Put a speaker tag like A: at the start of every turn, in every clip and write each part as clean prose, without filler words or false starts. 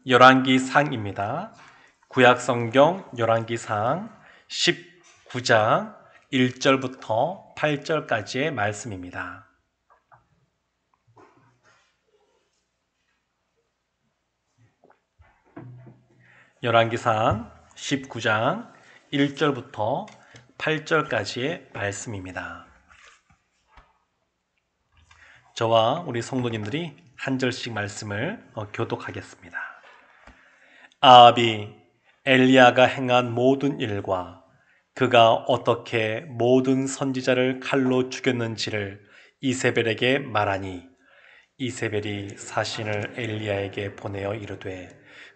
A: 열왕기상입니다. 구약성경 열왕기상 19장 1절부터 8절까지의 말씀입니다. 열왕기상 19장 1절부터 8절까지의 말씀입니다. 저와 우리 성도님들이 한 절씩 말씀을 교독하겠습니다. 아합이 엘리야가 행한 모든 일과 그가 어떻게 모든 선지자를 칼로 죽였는지를 이세벨에게 말하니, 이세벨이 사신을 엘리야에게 보내어 이르되,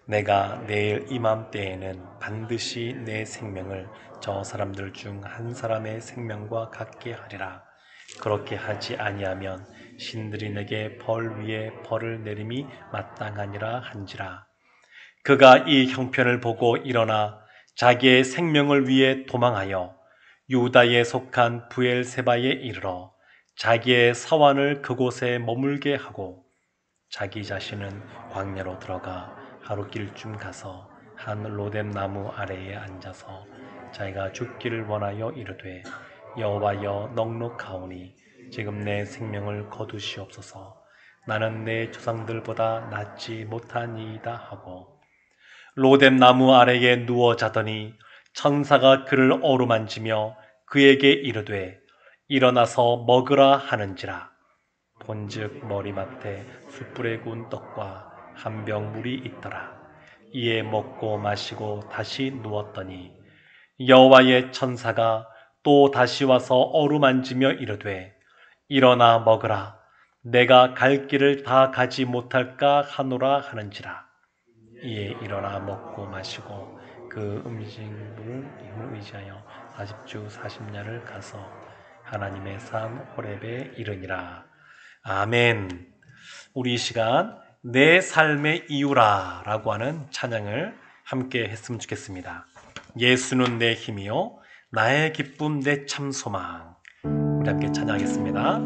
A: 내가 내일 이맘때에는 반드시 내 생명을 저 사람들 중 한 사람의 생명과 같게 하리라. 그렇게 하지 아니하면 신들이 내게 벌 위에 벌을 내림이 마땅하니라 한지라. 그가 이 형편을 보고 일어나 자기의 생명을 위해 도망하여 유다에 속한 브엘세바에 이르러 자기의 사환을 그곳에 머물게 하고, 자기 자신은 광야로 들어가 하루길쯤 가서 한 로뎀 나무 아래에 앉아서 자기가 죽기를 원하여 이르되, 여호와여, 넉넉하오니 지금 내 생명을 거두시옵소서. 나는 내 조상들보다 낫지 못하니이다 하고 로뎀 나무 아래에 누워 자더니 천사가 그를 어루만지며 그에게 이르되, 일어나서 먹으라 하는지라. 본즉 머리맡에 숯불에 구운 떡과 한 병 물이 있더라. 이에 먹고 마시고 다시 누웠더니 여호와의 천사가 또 다시 와서 어루만지며 이르되, 일어나 먹으라. 내가 갈 길을 다 가지 못할까 하노라 하는지라. 이에 일어나 먹고 마시고 그 음식물을 힘을 의지하여 40주 40야를 가서 하나님의 산 호렙에 이르니라. 아멘. 우리 이 시간 내 삶의 이유라 라고 하는 찬양을 함께 했으면 좋겠습니다. 예수는 내 힘이요 나의 기쁨 내 참 소망. 우리 함께 찬양하겠습니다.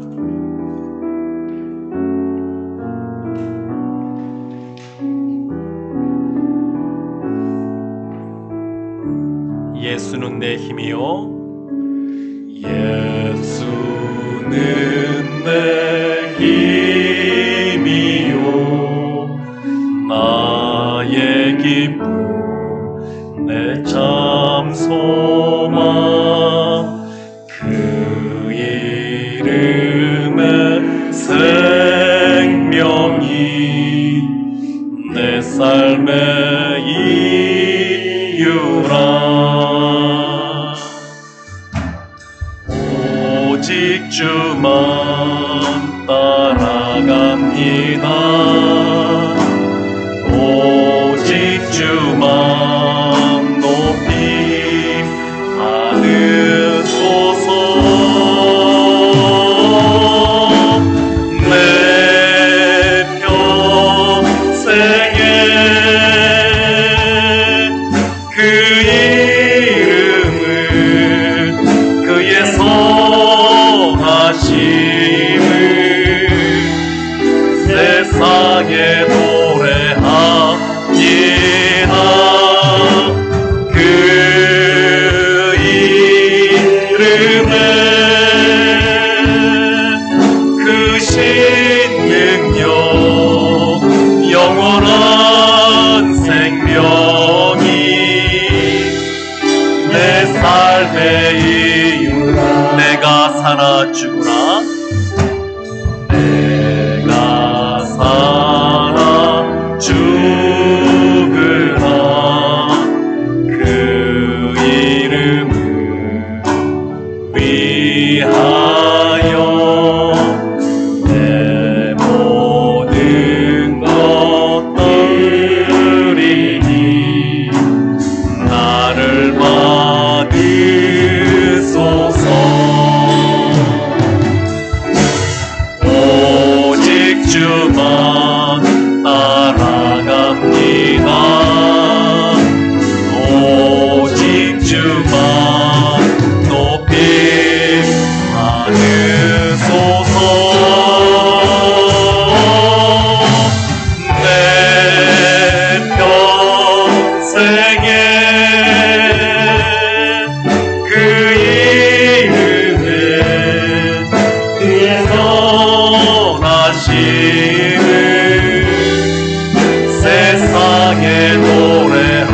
A: 예수는 내 힘이요 예수는 내 힘이요 나의 기쁨 내 참 소망. 그 이름의 생명이 내 삶의 이유라. 오직 주만 따라갑니다. 오직 주만 높이 받으소서. 내 평생에 그 이름을 그의 선하심을 세상에 노래하리라. 그 이름에 그 신능력 영원한 생명이 내 삶의 이유라. 내가 살아 죽으나 내가 살아 죽으나 그 이름을 위하여 내 모든 것 드리니 나를 받으소서. 오직 주만 따라갑니다. 세상에 노래합니다.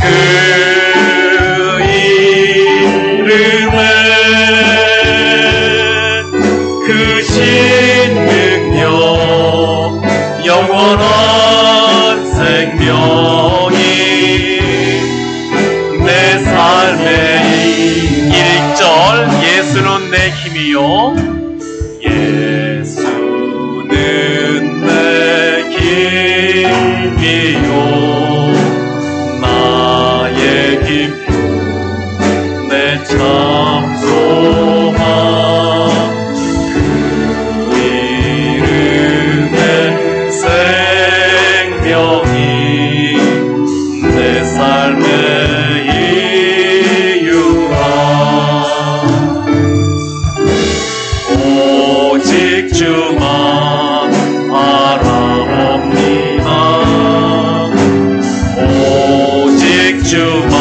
A: 그 이름에 그 신능력 영원한 생명이 내 삶의 1절 예수는 내 힘이요 예수는 내 힘이요 나의 기쁨 내 참 소망 그 이름의 생명이 내 삶의 이유라 오직 주만 바라봅니다. 오직 주만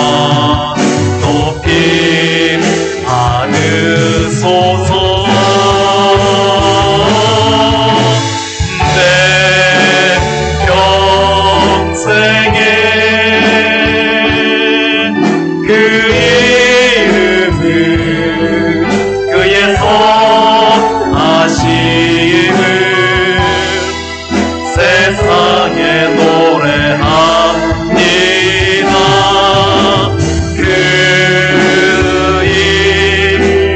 A: 높이 받으소서. 내 평생에 그 이름을 그의 선하심을 세상에 노래합니다. 그 이름은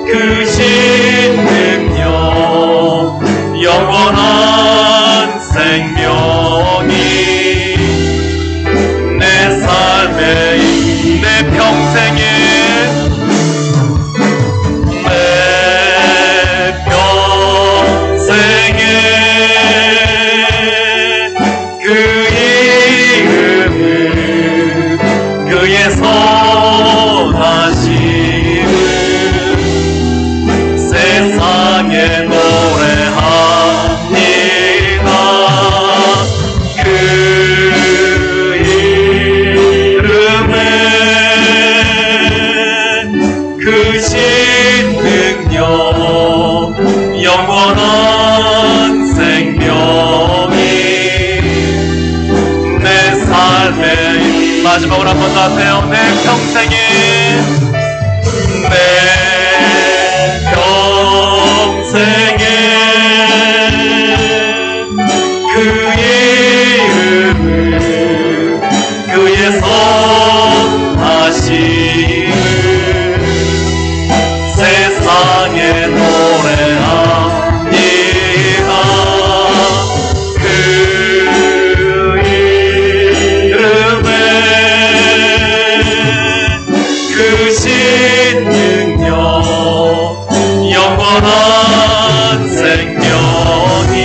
A: 그 신능력 영원한 생명이 내 삶에 내 평생에 내 평생에 그 이름을 그의 선하심을 세상에 노래합니다. 그 이름에 그 신능력 영원한 생명이 내 삶의 마지막으로 한 번 더 하세요. 내 평생에 내 평생에 그 이름을 그의 선하심을 세상에 노래합니다. 그 이름에 그 신능력 영원한 생명이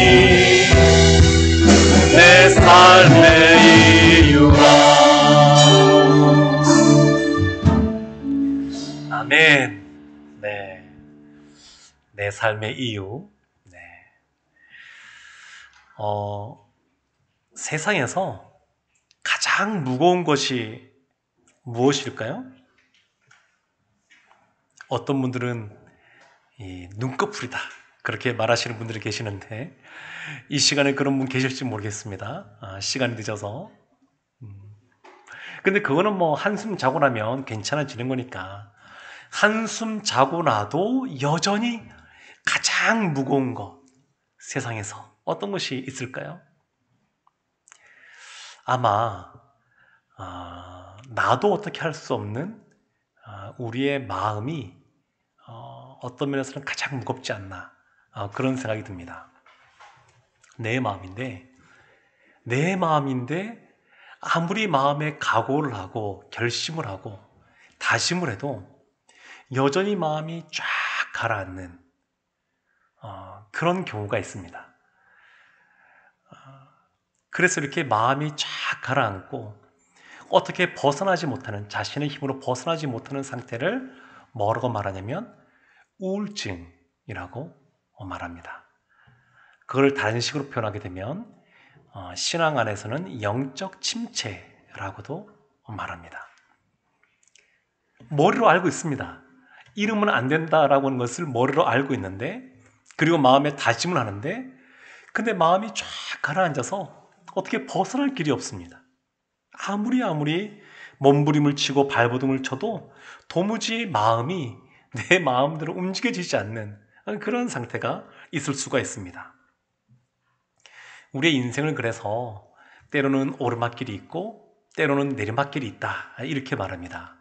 A: 내 삶의 이유라. 아멘. 네, 내 삶의 이유. 네. 세상에서 가장 무거운 것이 무엇일까요? 어떤 분들은 눈꺼풀이다 그렇게 말하시는 분들이 계시는데 이 시간에 그런 분 계실지 모르겠습니다. 시간이 늦어서. 근데 그거는 뭐 한숨 자고 나면 괜찮아지는 거니까 한숨 자고 나도 여전히 가장 무거운 것 세상에서 어떤 것이 있을까요? 아마 나도 어떻게 할 수 없는 우리의 마음이 어떤 면에서는 가장 무겁지 않나 그런 생각이 듭니다. 내 마음인데 아무리 마음에 각오를 하고 결심을 하고 다짐을 해도 여전히 마음이 쫙 가라앉는 그런 경우가 있습니다. 그래서 이렇게 마음이 쫙 가라앉고 어떻게 벗어나지 못하는, 자신의 힘으로 벗어나지 못하는 상태를 뭐라고 말하냐면 우울증이라고 말합니다. 그걸 다른 식으로 표현하게 되면 신앙 안에서는 영적 침체라고도 말합니다. 머리로 알고 있습니다. 이러면 안 된다라고 하는 것을 머리로 알고 있는데 그리고 마음에 다짐을 하는데, 근데 마음이 쫙 가라앉아서 어떻게 벗어날 길이 없습니다. 아무리 몸부림을 치고 발버둥을 쳐도 도무지 마음이 내 마음대로 움직여지지 않는 그런 상태가 있을 수가 있습니다. 우리의 인생을 그래서 때로는 오르막길이 있고 때로는 내리막길이 있다, 이렇게 말합니다.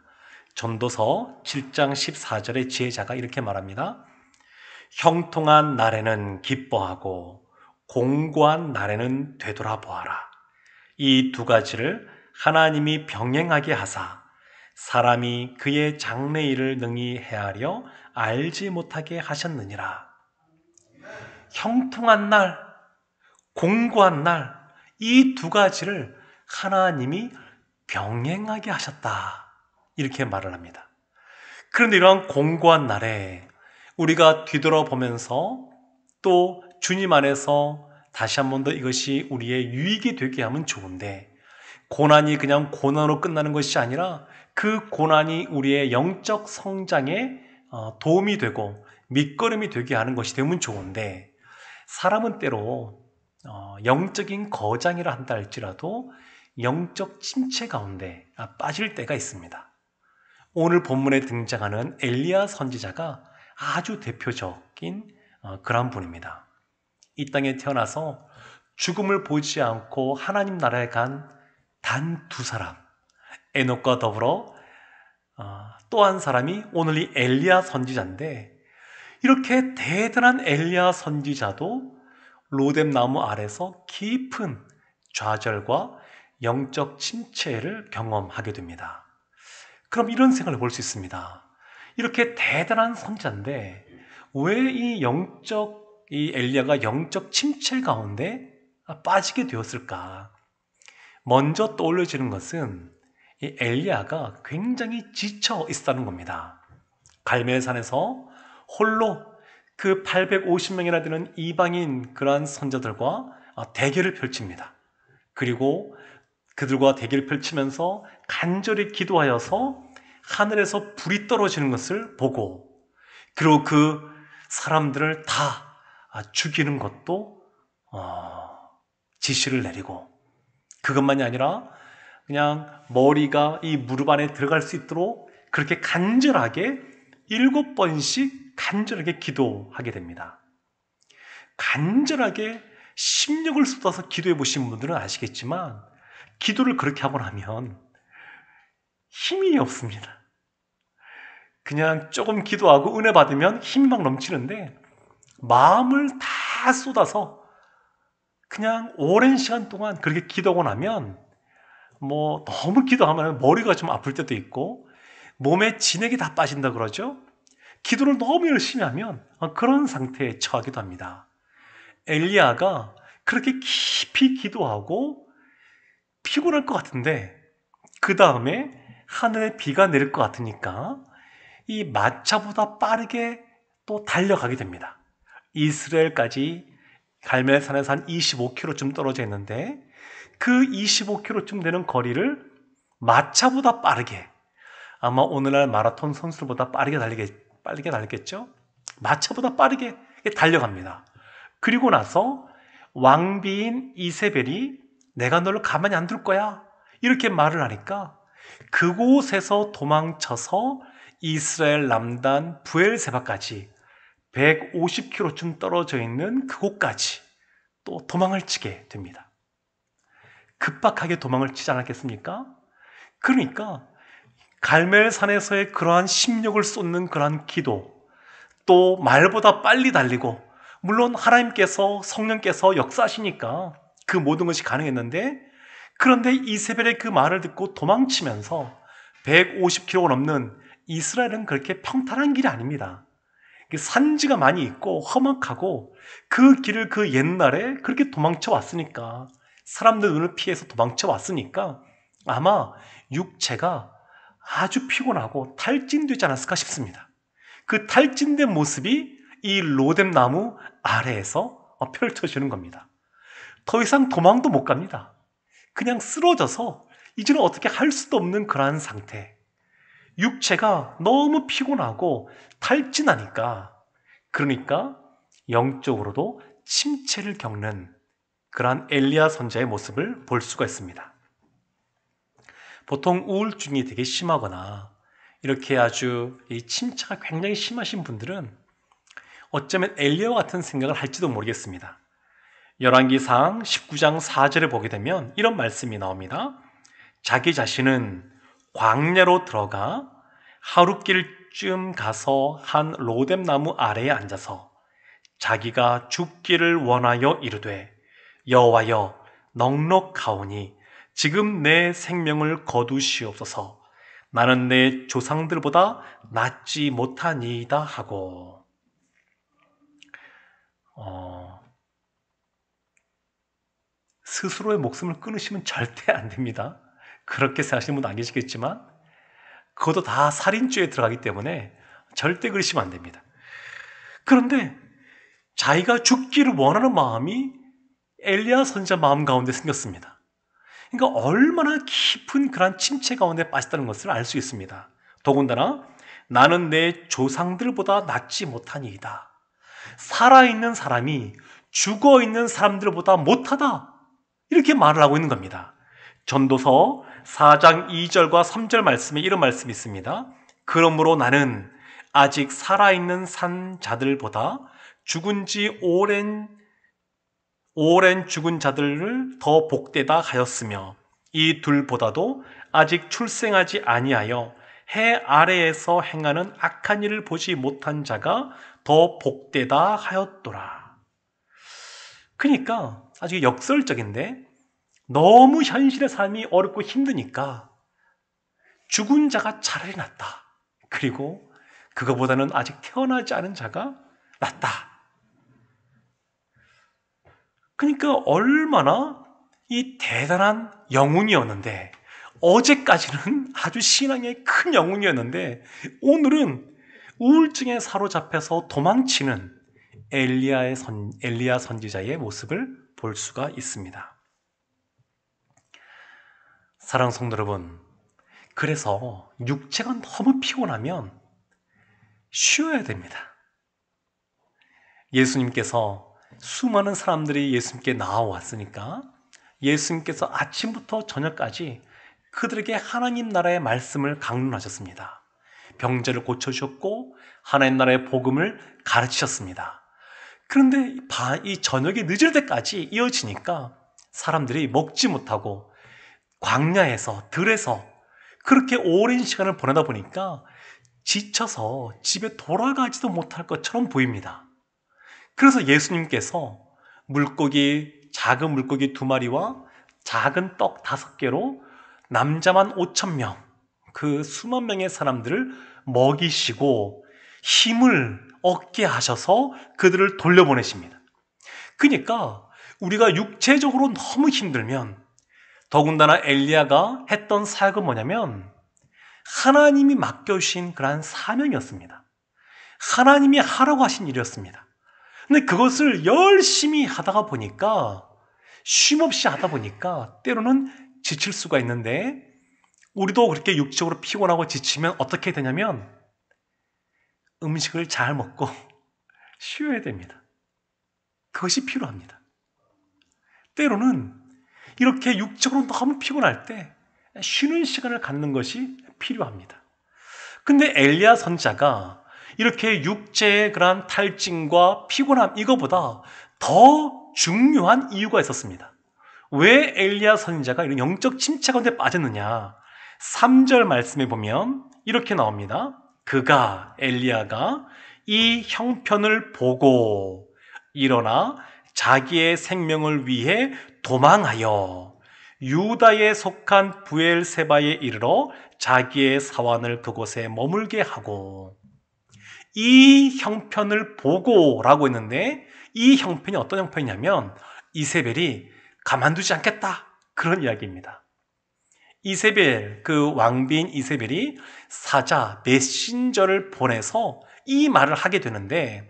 A: 전도서 7장 14절의 지혜자가 이렇게 말합니다. 형통한 날에는 기뻐하고 공고한 날에는 되돌아보아라. 이 두 가지를 하나님이 병행하게 하사 사람이 그의 장래일을 능히 헤아려 알지 못하게 하셨느니라. 형통한 날, 공고한 날, 이 두 가지를 하나님이 병행하게 하셨다, 이렇게 말을 합니다. 그런데 이러한 공고한 날에 우리가 뒤돌아보면서 또 주님 안에서 다시 한 번 더 이것이 우리의 유익이 되게 하면 좋은데, 고난이 그냥 고난으로 끝나는 것이 아니라 그 고난이 우리의 영적 성장에 도움이 되고 밑거름이 되게 하는 것이 되면 좋은데, 사람은 때로 영적인 거장이라 한다 할지라도 영적 침체 가운데 빠질 때가 있습니다. 오늘 본문에 등장하는 엘리야 선지자가 아주 대표적인 그런 분입니다. 이 땅에 태어나서 죽음을 보지 않고 하나님 나라에 간 단 두 사람, 에녹과 더불어 또 한 사람이 오늘 이 엘리야 선지자인데, 이렇게 대단한 엘리야 선지자도 로뎀 나무 아래서 깊은 좌절과 영적 침체를 경험하게 됩니다. 그럼 이런 생각을 볼 수 있습니다. 이렇게 대단한 선지자인데 왜 이 엘리야가 영적 침체 가운데 빠지게 되었을까? 먼저 떠올려지는 것은 이 엘리야가 굉장히 지쳐 있었다는 겁니다. 갈멜산에서 홀로 그 850명이나 되는 이방인 그러한 선자들과 대결을 펼칩니다. 그리고 그들과 대결을 펼치면서 간절히 기도하여서 하늘에서 불이 떨어지는 것을 보고, 그리고 그 사람들을 다 죽이는 것도 지시를 내리고, 그것만이 아니라 그냥 머리가 이 무릎 안에 들어갈 수 있도록 그렇게 간절하게 7번씩 간절하게 기도하게 됩니다. 간절하게 심력을 쏟아서 기도해 보신 분들은 아시겠지만, 기도를 그렇게 하고 나면 힘이 없습니다. 그냥 조금 기도하고 은혜 받으면 힘이 막 넘치는데, 마음을 다 쏟아서 그냥 오랜 시간 동안 그렇게 기도하고 나면 너무 기도하면 머리가 좀 아플 때도 있고 몸에 진액이 다 빠진다 그러죠. 기도를 너무 열심히 하면 그런 상태에 처하기도 합니다. 엘리야가 그렇게 깊이 기도하고 피곤할 것 같은데, 그 다음에 하늘에 비가 내릴 것 같으니까 이 마차보다 빠르게 또 달려가게 됩니다. 이스라엘까지 갈멜산에서 한 25km쯤 떨어져 있는데, 그 25km쯤 되는 거리를 마차보다 빠르게, 아마 오늘날 마라톤 선수보다 빠르게 달리겠죠? 마차보다 빠르게 달려갑니다. 그리고 나서 왕비인 이세벨이 내가 너를 가만히 안 둘 거야, 이렇게 말을 하니까 그곳에서 도망쳐서 이스라엘 남단 부엘세바까지 150km쯤 떨어져 있는 그곳까지 또 도망을 치게 됩니다. 급박하게 도망을 치지 않았겠습니까? 그러니까 갈멜산에서의 그러한 심력을 쏟는 그러한 기도, 또 말보다 빨리 달리고, 물론 하나님께서 성령께서 역사하시니까 그 모든 것이 가능했는데, 그런데 이세벨의 그 말을 듣고 도망치면서 150km가 넘는 이스라엘은 그렇게 평탄한 길이 아닙니다. 산지가 많이 있고 험악하고, 그 길을 그 옛날에 그렇게 도망쳐 왔으니까, 사람들 눈을 피해서 도망쳐 왔으니까 아마 육체가 아주 피곤하고 탈진되지 않았을까 싶습니다. 그 탈진된 모습이 이 로뎀 나무 아래에서 펼쳐지는 겁니다. 더 이상 도망도 못 갑니다. 그냥 쓰러져서 이제는 어떻게 할 수도 없는 그러한 상태. 육체가 너무 피곤하고 탈진하니까, 그러니까 영적으로도 침체를 겪는 그러한 엘리야 선지자의 모습을 볼 수가 있습니다. 보통 우울증이 되게 심하거나 이렇게 아주 이 침체가 굉장히 심하신 분들은 어쩌면 엘리야와 같은 생각을 할지도 모르겠습니다. 열왕기상 19장 4절을 보게 되면 이런 말씀이 나옵니다. 자기 자신은 광야로 들어가 하룻길쯤 가서 한 로뎀나무 아래에 앉아서 자기가 죽기를 원하여 이르되 여호와여 넉넉하오니 지금 내 생명을 거두시옵소서. 나는 내 조상들보다 낫지 못하니이다 하고 스스로의 목숨을 끊으시면 절대 안 됩니다. 그렇게 생각하시는 분도 안 계시겠지만 그것도 다 살인죄에 들어가기 때문에 절대 그러시면 안 됩니다. 그런데 자기가 죽기를 원하는 마음이 엘리야 선지자 마음 가운데 생겼습니다. 그러니까 얼마나 깊은 그런 침체 가운데 빠졌다는 것을 알 수 있습니다. 더군다나 나는 내 조상들보다 낫지 못하니이다. 살아있는 사람이 죽어있는 사람들보다 못하다. 이렇게 말을 하고 있는 겁니다. 전도서 4장 2절과 3절 말씀에 이런 말씀이 있습니다. 그러므로 나는 아직 살아있는 산 자들보다 죽은 지 오랜 죽은 자들을 더 복되다 하였으며 이 둘보다도 아직 출생하지 아니하여 해 아래에서 행하는 악한 일을 보지 못한 자가 더 복되다 하였더라. 그러니까 아주 역설적인데 너무 현실의 삶이 어렵고 힘드니까 죽은 자가 차라리 낫다. 그리고 그거보다는 아직 태어나지 않은 자가 낫다. 그러니까 얼마나 이 대단한 영웅이었는데 어제까지는 아주 신앙의 큰 영웅이었는데 오늘은 우울증에 사로잡혀서 도망치는 엘리야 선지자의 모습을 볼 수가 있습니다. 사랑하는 성도 여러분, 그래서 육체가 너무 피곤하면 쉬어야 됩니다. 예수님께서 수많은 사람들이 예수님께 나와왔으니까 예수님께서 아침부터 저녁까지 그들에게 하나님 나라의 말씀을 강론하셨습니다. 병자를 고쳐주셨고 하나님 나라의 복음을 가르치셨습니다. 그런데 이 저녁이 늦을 때까지 이어지니까 사람들이 먹지 못하고 광야에서 들에서 그렇게 오랜 시간을 보내다 보니까 지쳐서 집에 돌아가지도 못할 것처럼 보입니다. 그래서 예수님께서 작은 물고기 2마리와 작은 떡 5개로 남자만 5,000명, 그 수만 명의 사람들을 먹이시고 힘을 얻게 하셔서 그들을 돌려보내십니다. 그러니까 우리가 육체적으로 너무 힘들면 더군다나 엘리야가 했던 사역은 뭐냐면 하나님이 맡겨주신 그러한 사명이었습니다. 하나님이 하라고 하신 일이었습니다. 근데 그것을 열심히 하다가 보니까 쉼없이 하다 보니까 때로는 지칠 수가 있는데 우리도 그렇게 육적으로 피곤하고 지치면 어떻게 되냐면 음식을 잘 먹고 쉬어야 됩니다. 그것이 필요합니다. 때로는 이렇게 육적으로 너무 피곤할 때 쉬는 시간을 갖는 것이 필요합니다. 근데 엘리야 선지자가 이렇게 육체의 그러한 탈진과 피곤함 이거보다 더 중요한 이유가 있었습니다. 왜 엘리야 선지자가 이런 영적 침체 가운데 빠졌느냐? 3절 말씀에 보면 이렇게 나옵니다. 엘리야가 이 형편을 보고 일어나 자기의 생명을 위해 도망하여 유다에 속한 부엘세바에 이르러 자기의 사환을 그곳에 머물게 하고, 이 형편을 보고라고 했는데 이 형편이 어떤 형편이냐면 이세벨이 가만두지 않겠다, 그런 이야기입니다. 이세벨, 그 왕비인 이세벨이 사자, 메신저를 보내서 이 말을 하게 되는데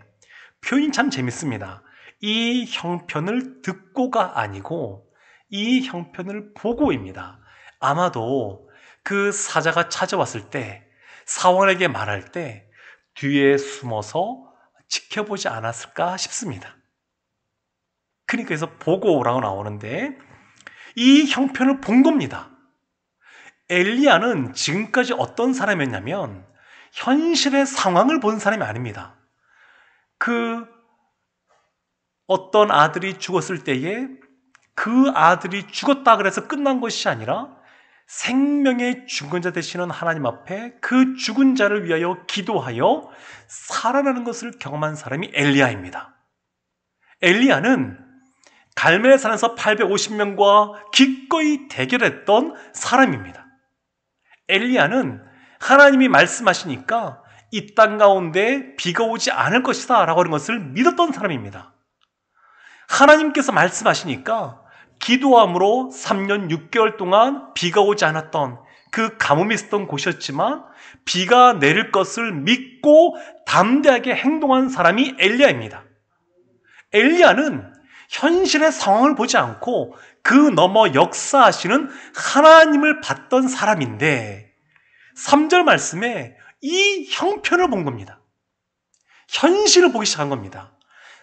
A: 표현이 참 재밌습니다. 이 형편을 듣고가 아니고 이 형편을 보고입니다. 아마도 그 사자가 찾아왔을 때 사원에게 말할 때 뒤에 숨어서 지켜보지 않았을까 싶습니다. 그러니까 그래서 보고 오라고 나오는데 이 형편을 본 겁니다. 엘리야는 지금까지 어떤 사람이었냐면 현실의 상황을 본 사람이 아닙니다. 그 어떤 아들이 죽었을 때에 그 아들이 죽었다 그래서 끝난 것이 아니라 생명의 중건자 되시는 하나님 앞에 그 죽은 자를 위하여 기도하여 살아나는 것을 경험한 사람이 엘리야입니다. 엘리야는 갈멜 산에서 850명과 기꺼이 대결했던 사람입니다. 엘리야는 하나님이 말씀하시니까 이 땅 가운데 비가 오지 않을 것이다 라고 하는 것을 믿었던 사람입니다. 하나님께서 말씀하시니까 기도함으로 3년 6개월 동안 비가 오지 않았던 그 가뭄이 있었던 곳이었지만 비가 내릴 것을 믿고 담대하게 행동한 사람이 엘리야입니다. 엘리야는 현실의 상황을 보지 않고 그 너머 역사하시는 하나님을 봤던 사람인데 3절 말씀에 이 형편을 본 겁니다. 현실을 보기 시작한 겁니다.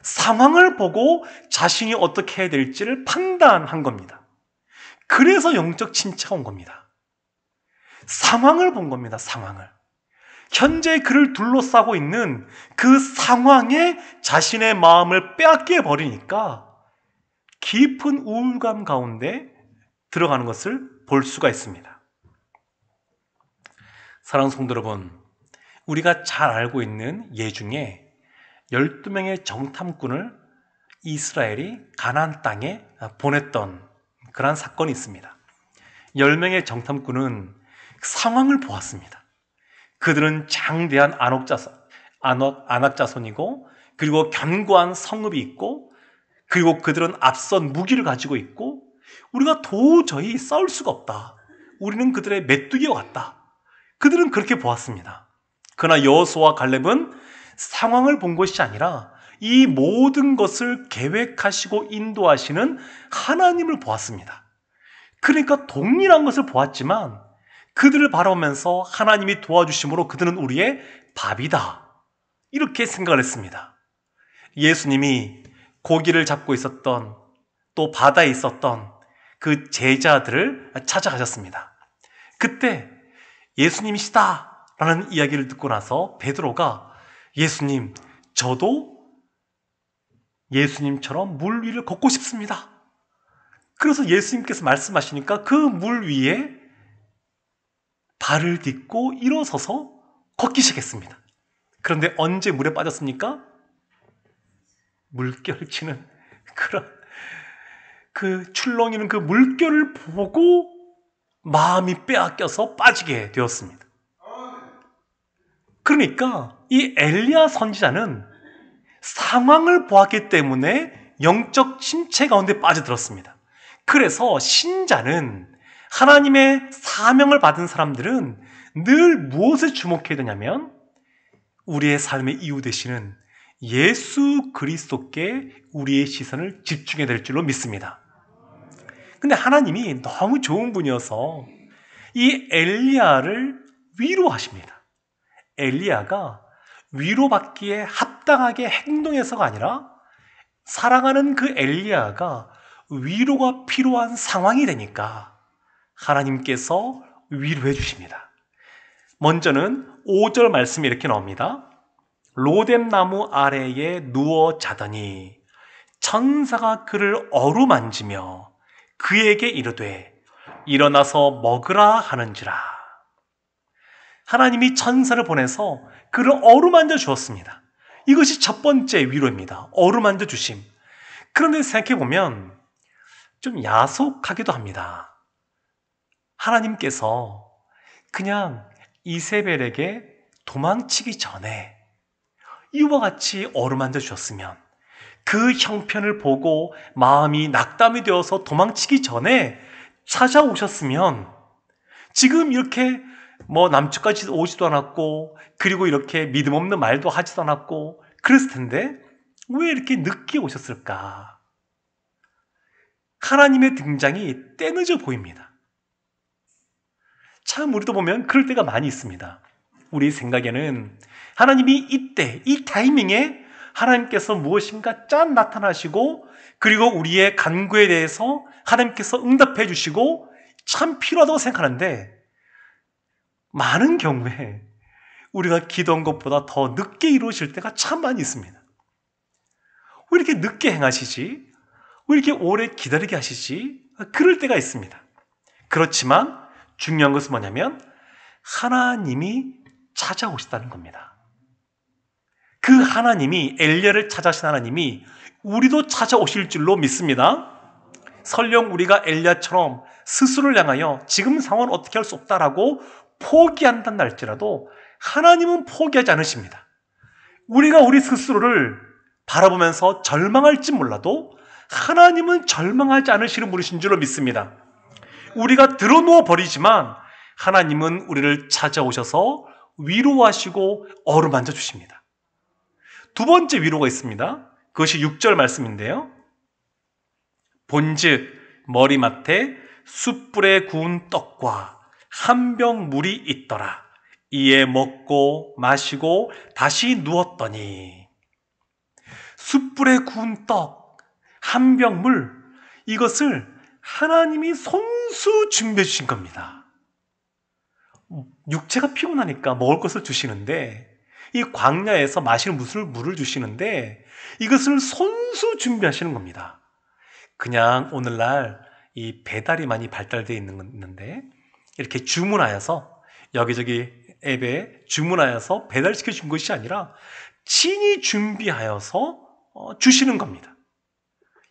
A: 상황을 보고 자신이 어떻게 해야 될지를 판단한 겁니다. 그래서 영적 침체가 온 겁니다. 상황을 본 겁니다. 상황을. 현재 그를 둘러싸고 있는 그 상황에 자신의 마음을 빼앗겨 버리니까 깊은 우울감 가운데 들어가는 것을 볼 수가 있습니다. 사랑하는 성도 여러분, 우리가 잘 알고 있는 예 중에 12명의 정탐꾼을 이스라엘이 가나안 땅에 보냈던 그러한 사건이 있습니다. 10명의 정탐꾼은 상황을 보았습니다. 그들은 장대한 안악자손이고 그리고 견고한 성읍이 있고 그리고 그들은 앞선 무기를 가지고 있고 우리가 도저히 싸울 수가 없다. 우리는 그들의 메뚜기와 같다. 그들은 그렇게 보았습니다. 그러나 여호수아와 갈렙은 상황을 본 것이 아니라 이 모든 것을 계획하시고 인도하시는 하나님을 보았습니다. 그러니까 동일한 것을 보았지만 그들을 바라보면서 하나님이 도와주심으로 그들은 우리의 밥이다. 이렇게 생각을 했습니다. 예수님이 고기를 잡고 있었던 또 바다에 있었던 그 제자들을 찾아가셨습니다. 그때 예수님이시다 라는 이야기를 듣고 나서 베드로가 예수님, 저도 예수님처럼 물 위를 걷고 싶습니다. 그래서 예수님께서 말씀하시니까 그 물 위에 발을 딛고 일어서서 걷기 시작했습니다. 그런데 언제 물에 빠졌습니까? 물결을 치는 그런 그 출렁이는 그 물결을 보고 마음이 빼앗겨서 빠지게 되었습니다. 그러니까 이 엘리야 선지자는 상황을 보았기 때문에 영적 침체 가운데 빠져들었습니다. 그래서 신자는 하나님의 사명을 받은 사람들은 늘 무엇을 주목해야 되냐면 우리의 삶의 이유 되시는 예수 그리스도께 우리의 시선을 집중해야 될 줄로 믿습니다. 근데 하나님이 너무 좋은 분이어서 이 엘리야를 위로하십니다. 엘리야가 위로받기에 합당하게 행동해서가 아니라 사랑하는 그 엘리야가 위로가 필요한 상황이 되니까 하나님께서 위로해 주십니다. 먼저는 5절 말씀이 이렇게 나옵니다. 로뎀나무 아래에 누워 자더니 천사가 그를 어루만지며 그에게 이르되 일어나서 먹으라 하는지라. 하나님이 천사를 보내서 그를 어루만져 주었습니다. 이것이 첫 번째 위로입니다. 어루만져 주심. 그런데 생각해보면 좀 야속하기도 합니다. 하나님께서 그냥 이세벨에게 도망치기 전에 이와 같이 어루만져 주셨으면 그 형편을 보고 마음이 낙담이 되어서 도망치기 전에 찾아오셨으면 지금 이렇게 남쪽까지 오지도 않았고 그리고 이렇게 믿음 없는 말도 하지도 않았고 그랬을 텐데 왜 이렇게 늦게 오셨을까? 하나님의 등장이 때늦어 보입니다. 참 우리도 보면 그럴 때가 많이 있습니다. 우리 생각에는 하나님이 이때 이 타이밍에 하나님께서 무엇인가 짠 나타나시고 그리고 우리의 간구에 대해서 하나님께서 응답해 주시고 참 필요하다고 생각하는데 많은 경우에 우리가 기도한 것보다 더 늦게 이루어질 때가 참 많이 있습니다. 왜 이렇게 늦게 행하시지? 왜 이렇게 오래 기다리게 하시지? 그럴 때가 있습니다. 그렇지만 중요한 것은 뭐냐면 하나님이 찾아오시다는 겁니다. 그 하나님이 엘리야를 찾아오신 하나님이 우리도 찾아오실 줄로 믿습니다. 설령 우리가 엘리야처럼 스스로를 향하여 지금 상황은 어떻게 할 수 없다라고 포기한다는 할지라도 하나님은 포기하지 않으십니다. 우리가 우리 스스로를 바라보면서 절망할지 몰라도 하나님은 절망하지 않으시는 분이신 줄로 믿습니다. 우리가 드러누워 버리지만 하나님은 우리를 찾아오셔서 위로하시고 어루만져 주십니다. 두 번째 위로가 있습니다. 그것이 6절 말씀인데요. 본즉 머리맡에 숯불에 구운 떡과 한 병 물이 있더라. 이에 먹고 마시고 다시 누웠더니 숯불에 구운 떡, 한 병 물, 이것을 하나님이 손수 준비해 주신 겁니다. 육체가 피곤하니까 먹을 것을 주시는데 이 광야에서 마실 물을 주시는데 이것을 손수 준비하시는 겁니다. 그냥 오늘날 이 배달이 많이 발달되어 있는데 이렇게 주문하여서 여기저기 앱에 주문하여서 배달시켜 준 것이 아니라 친히 준비하여서 주시는 겁니다.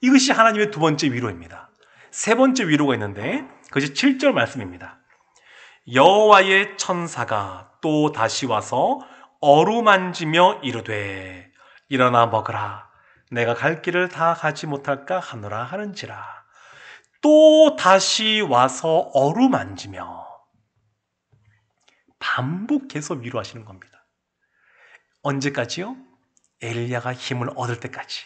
A: 이것이 하나님의 두 번째 위로입니다. 세 번째 위로가 있는데 그것이 7절 말씀입니다. 여호와의 천사가 또 다시 와서 어루만지며 이르되 일어나 먹으라. 내가 갈 길을 다 가지 못할까 하노라 하는지라. 또 다시 와서 어루만지며 반복해서 위로하시는 겁니다. 언제까지요? 엘리야가 힘을 얻을 때까지.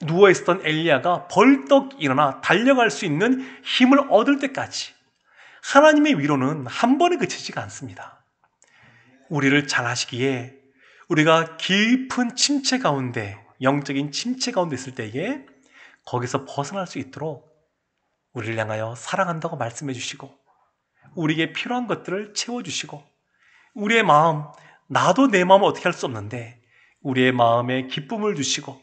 A: 누워있었던 엘리야가 벌떡 일어나 달려갈 수 있는 힘을 얻을 때까지. 하나님의 위로는 한 번에 그치지가 않습니다. 우리를 잘 아시기에 우리가 깊은 침체 가운데, 영적인 침체 가운데 있을 때에 거기서 벗어날 수 있도록 우리를 향하여 사랑한다고 말씀해 주시고 우리에게 필요한 것들을 채워주시고 우리의 마음, 나도 내 마음을 어떻게 할 수 없는데 우리의 마음에 기쁨을 주시고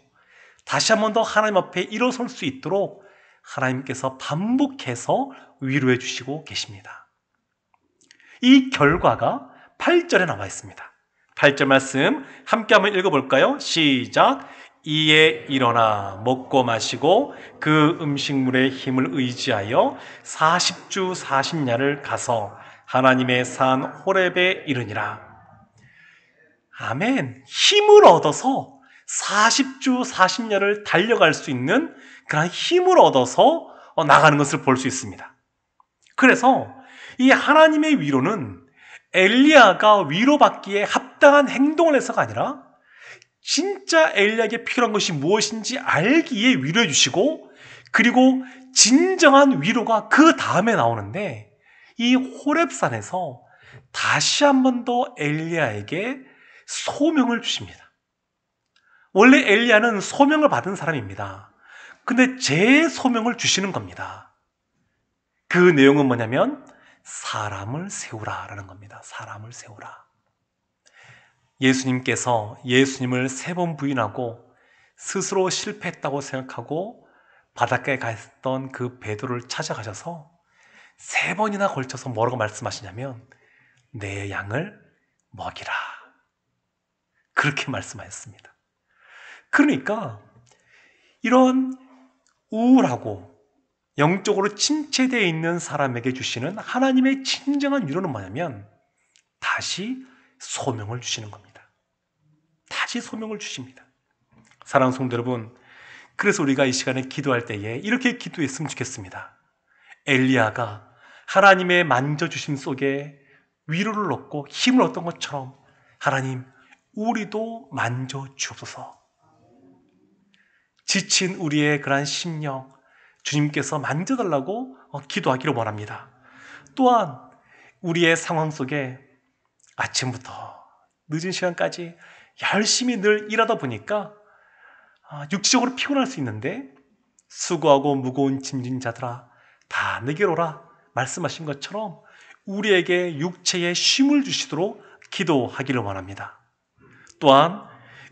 A: 다시 한 번 더 하나님 앞에 일어설 수 있도록 하나님께서 반복해서 위로해 주시고 계십니다. 이 결과가 8절에 나와 있습니다. 8절 말씀 함께 한번 읽어볼까요? 시작! 이에 일어나 먹고 마시고 그 음식물의 힘을 의지하여 40주 40야를 가서 하나님의 산 호렙에 이르니라. 아멘. 힘을 얻어서 40주 40야를 달려갈 수 있는 그런 힘을 얻어서 나가는 것을 볼 수 있습니다. 그래서 이 하나님의 위로는 엘리야가 위로받기에 합당한 행동을 해서가 아니라 진짜 엘리야에게 필요한 것이 무엇인지 알기에 위로해 주시고 그리고 진정한 위로가 그 다음에 나오는데 이 호렙산에서 다시 한 번 더 엘리야에게 소명을 주십니다. 원래 엘리야는 소명을 받은 사람입니다. 근데 제 소명을 주시는 겁니다. 그 내용은 뭐냐면 사람을 세우라라는 겁니다. 사람을 세우라. 예수님께서 예수님을 3번 부인하고 스스로 실패했다고 생각하고 바닷가에 가 있었던 그 베드로를 찾아가셔서 3번이나 걸쳐서 뭐라고 말씀하시냐면 내 양을 먹이라. 그렇게 말씀하셨습니다. 그러니까 이런 우울하고 영적으로 침체되어 있는 사람에게 주시는 하나님의 진정한 위로는 뭐냐면 다시 소명을 주시는 겁니다. 다시 소명을 주십니다. 사랑하는 성도 여러분, 그래서 우리가 이 시간에 기도할 때에 이렇게 기도했으면 좋겠습니다. 엘리야가 하나님의 만져주심 속에 위로를 얻고 힘을 얻던 것처럼 하나님, 우리도 만져주옵소서. 지친 우리의 그러한 심령 주님께서 만져달라고 기도하기를 원합니다. 또한 우리의 상황 속에 아침부터 늦은 시간까지 열심히 늘 일하다 보니까 육체적으로 피곤할 수 있는데, 수고하고 무거운 짐진 자들아 다 내게로 오라 말씀하신 것처럼 우리에게 육체에 쉼을 주시도록 기도하기를 원합니다. 또한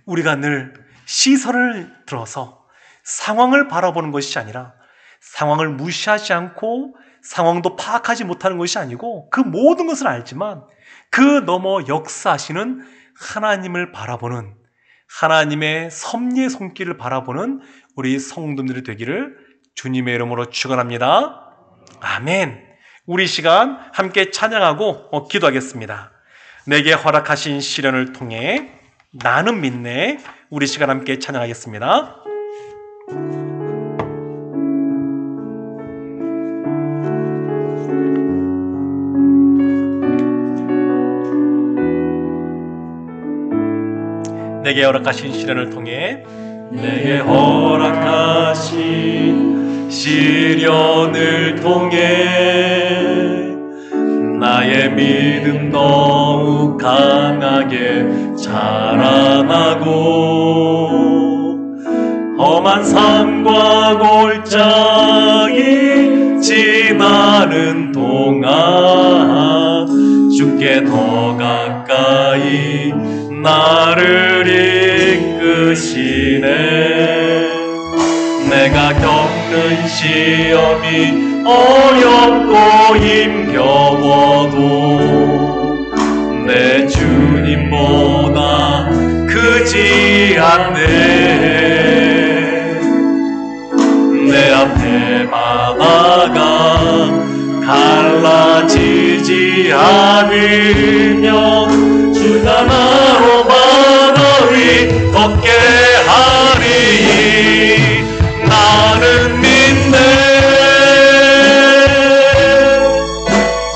A: 우리가 늘 시선을 들어서 상황을 바라보는 것이 아니라, 상황을 무시하지 않고 상황도 파악하지 못하는 것이 아니고, 그 모든 것을 알지만 그 너머 역사하시는 하나님을 바라보는, 하나님의 섭리의 손길을 바라보는 우리 성도들이 되기를 주님의 이름으로 축원합니다. 아멘. 우리 시간 함께 찬양하고 기도하겠습니다. 내게 허락하신 시련을 통해 나는 믿네. 우리 시간 함께 찬양하겠습니다. 내게 허락하신 시련을 통해, 내게 허락하신 시련을 통해 나의 믿음 더욱 강하게 자라나고, 험한 산과 골짜기 지나는 동안 주께 더 가까이 나를 이끄시네. 내가 겪는 시험이 어렵고 힘겨워도 내 주님보다 크지 않네. 내 앞에 바다가 갈라지지 않으며 주가 나로 바다 위 걷게 하리. 나는 믿네.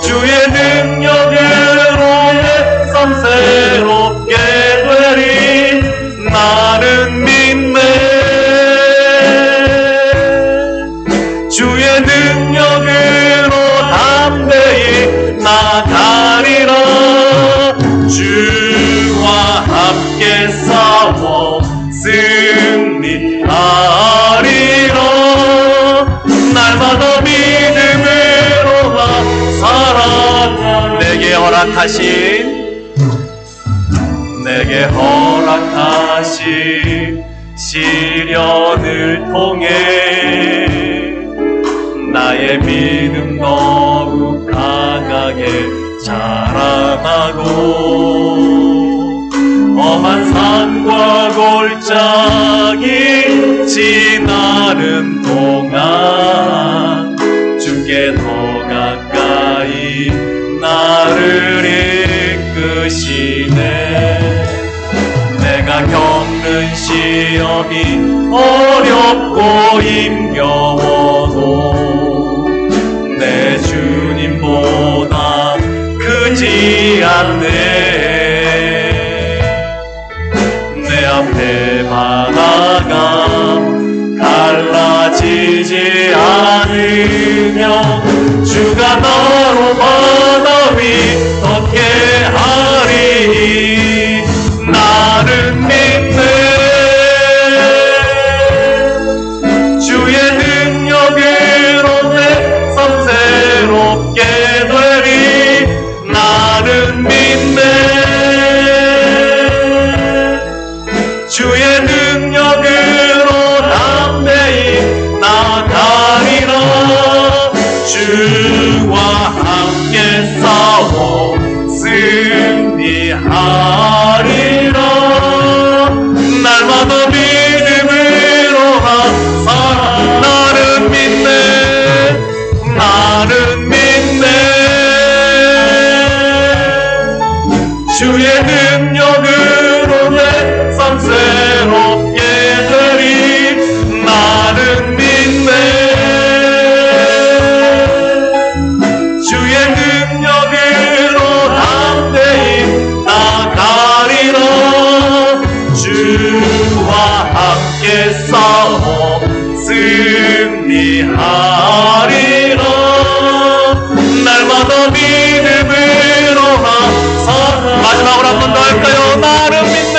A: 주의 능력으로 내 삶 새롭게 되리. 나는 믿네. 주의 능력으로 담대히 나가리라. 주와 함께 싸워 승리하리라. 날마다 믿음으로 나 살아가. 내게 허락하신 시련을 통해 나의 믿음 더욱 강하게 자라나고, 험한 산과 골짜기 지나는 동안 주께 더 가까이 나를 이끄시네. 내가 겪는 시험이 어렵고 힘겨워도 내 주님보다 크지 않네. 내 앞에 바다가 갈라지지 않으며 주가 나로 바다 위 걷게 하리. 나는 믿네. 주의 능력으로 내 삶 새롭게 되리. 나는 믿네. 주의 능력으로 담대히 나가리라. 주와 함께 싸워 승리하리라. 날마다 믿음으로 나 살아. 나는 믿네. 나는 믿네. 주의 능력으로 내 삶 새롭게 되리. 나는 믿네. 주의 능력으로 담대히 나가리라. 주와 함께 싸워 승리하리라. 날마다 믿음으로 나 살아. 마지막으로 한 번 더 할까요? 나는 믿네.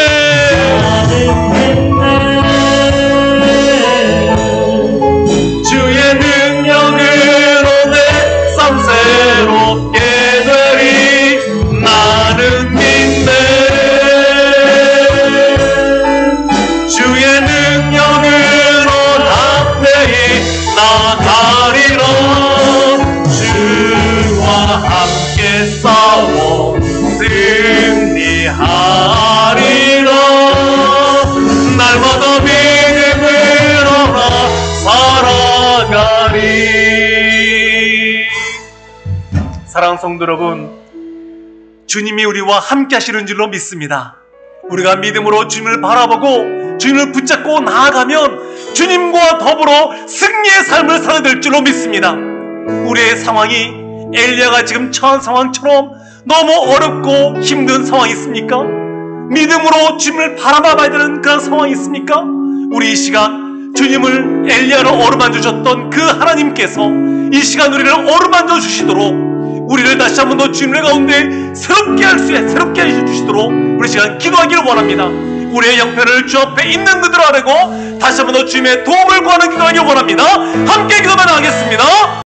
A: 사랑하는 성도 여러분, 주님이 우리와 함께 하시는 줄로 믿습니다. 우리가 믿음으로 주님을 바라보고 주님을 붙잡고 나아가면 주님과 더불어 승리의 삶을 살아야 될 줄로 믿습니다. 우리의 상황이 엘리야가 지금 처한 상황처럼 너무 어렵고 힘든 상황이 있습니까? 믿음으로 주님을 바라봐야 되는 그런 상황이 있습니까? 우리 이 시간 주님을 엘리야로 어루만져 주셨던 그 하나님께서 이 시간 우리를 어루만져 주시도록, 우리를 다시 한 번 더 주님의 가운데 새롭게 해주시도록 우리 시간 기도하기를 원합니다. 우리의 형편을 주 앞에 있는 그대로 아뢰고 다시 한 번 더 주님의 도움을 구하는 기도하기를 원합니다. 함께 기도만 하겠습니다.